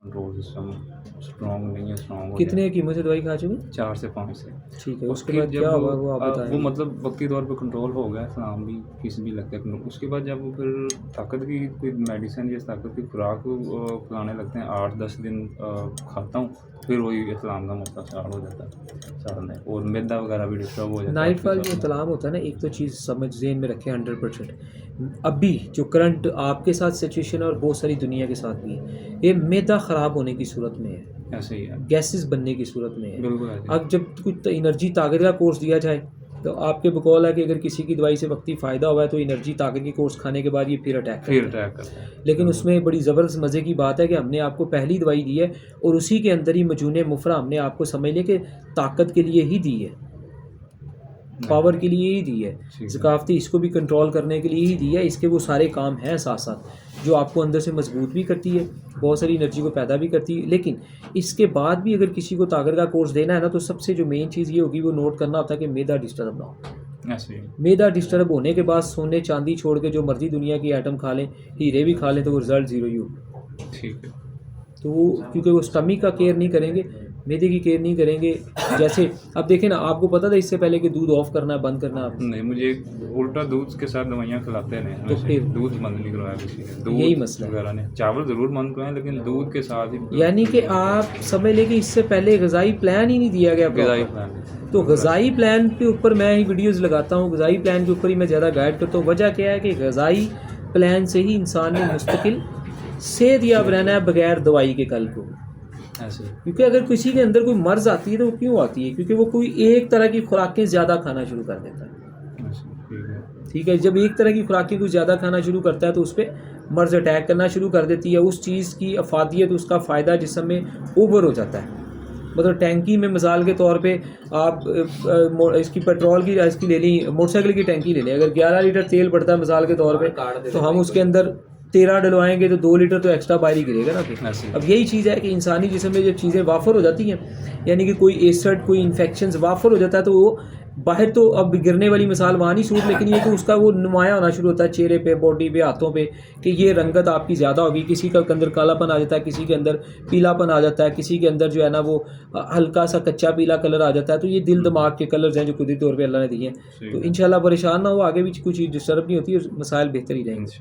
Control system strong नहीं है, strong हो जाए। कितने कीमत से दवाई खा चुके? 4 से 5 से। ठीक है, उसके उसके बाद क्या जब हुआ वो आप वो बताएँ? मतलब वक़्ती तौर पे कंट्रोल हो गया, इस्लाम भी किसी भी लगता है कंट्रोल। उसके बाद जब वो फिर ताकत की कोई मेडिसिन या ताकत की खुराक खिलाने लगते हैं, 8-10 दिन खाता हूँ, फिर वही इस्लाम का मसला स्टार्ट हो जाता है सड़ने, और मैदा वगैरह भी डिस्टर्ब हो जाता है नाइट उसके फॉल जो साथ में। तलाम होता है ना, एक तो चीज़ समझ ज़हन में रखें 100%। अभी जो करंट आपके साथ सिचुएशन है और बहुत सारी दुनिया के साथ भी है, ये मैदा ख़राब होने की सूरत में है, ऐसे ही है, गैसेस बनने की सूरत में है। बिल्कुल ऐसे ही। अब जब कुछ एनर्जी ताकत का कोर्स दिया जाए, तो आपके बकौल है कि अगर किसी की दवाई से वक्ती फ़ायदा हुआ है तो एनर्जी ताकत की कोर्स खाने के बाद ये फिर अटैक फिर करता है। अटैक करता है, लेकिन बिल्कुल। उसमें बड़ी ज़बरदस्त मज़े की बात है कि हमने आपको पहली दवाई दी है और उसी के अंदर ही मजून मुफ़रा हमने आपको समझ लें कि ताकत के लिए ही दी है, पावर के लिए ही दी है, ठीक है। ज़काफ़ती इसको भी कंट्रोल करने के लिए ही दी है। इसके वो सारे काम हैं साथ साथ, जो आपको अंदर से मजबूत भी करती है, बहुत सारी एनर्जी को पैदा भी करती है। लेकिन इसके बाद भी अगर किसी को ताकत का कोर्स देना है ना, तो सबसे जो मेन चीज़ ये होगी वो नोट करना होता है कि मैदा डिस्टर्ब ना हो। ऐसे ही। मैदा डिस्टर्ब होने के बाद सोने चांदी छोड़ के जो मर्जी दुनिया की आइटम खा लें, हीरे भी खा लें, तो वो रिजल्ट ज़ीरो ही होगा। ठीक है। तो वो क्योंकि वो स्टमक का केयर नहीं करेंगे, मैदे की केयर नहीं करेंगे। जैसे अब देखें ना, आपको पता था इससे पहले कि दूध ऑफ करना है, बंद करना है आपको? नहीं, मुझे उल्टा दूध के साथ दवाइयाँ खिलाते रहे तो हमेशा। फिर दूध बंद नहीं करवाया किसी ने, यही दूध मसला है। वगैरह नहीं। चावल ज़रूर बंद करवाएँ, लेकिन दूध के साथ ही यानी कि आप समझ लें कि इससे पहले ग़िज़ाई प्लान ही नहीं दिया गया ग़िज़ाई प्रॉपर। प्लान। तो ग़िज़ाई प्लान के ऊपर मैं ही वीडियोज़ लगाता हूँ, ग़िज़ाई प्लान के ऊपर ही मैं ज़्यादा गाइड करता हूँ। वजह क्या है कि ग़िज़ाई प्लान से ही इंसान ने मुस्तकिल सेहतयाब रहना है बगैर दवाई के कल को। ऐसे ही। क्योंकि अगर किसी के अंदर कोई मर्ज़ आती है तो वो क्यों आती है? क्योंकि वो कोई एक तरह की खुराकें ज़्यादा खाना शुरू कर देता है। ऐसे ही, ठीक है। ठीक है, जब एक तरह की खुराकें कुछ ज़्यादा खाना शुरू करता है तो उस पर मर्ज़ अटैक करना शुरू कर देती है। उस चीज़ की अफादियत, उसका फ़ायदा जिस्म में ओवर हो जाता है। मतलब टैंकी में मिसाल के तौर पे आप इसकी पेट्रोल की इसकी ले ली, मोटरसाइकिल की टैंकी ले लें। अगर 11 लीटर तेल पड़ता है मिसाल के तौर पे, तो हम उसके अंदर 13 डलवाएंगे तो 2 लीटर तो एक्स्ट्रा बाहर ही गिरेगा ना फिर। ऐसे ही। अब यही चीज़ है कि इंसानी जिस्म में जब चीज़ें वाफर हो जाती हैं, यानी कि कोई एसिड, कोई इन्फेक्शन वाफर हो जाता है, तो वो बाहर तो अब गिरने वाली मिसाल वहाँ नहीं सूट, लेकिन ये कि उसका वो नुमाया होना शुरू होता है चेहरे पे, बॉडी पे, हाथों पे, कि ये रंगत आपकी ज़्यादा होगी। किसी का अंदर कालापन आ जाता है, किसी के अंदर पीलापन आ जाता है, किसी के अंदर जो है ना वो हल्का सा कच्चा पीला कलर आ जाता है। तो ये दिल दिमाग के कलर्स हैं जो कुदरती तौर पे अल्लाह ने दिए हैं। तो इंशाल्लाह परेशान ना हो, आगे भी कोई चीज़ डिस्टर्ब नहीं होती, मसाइल बेहतर ही रहेंगे।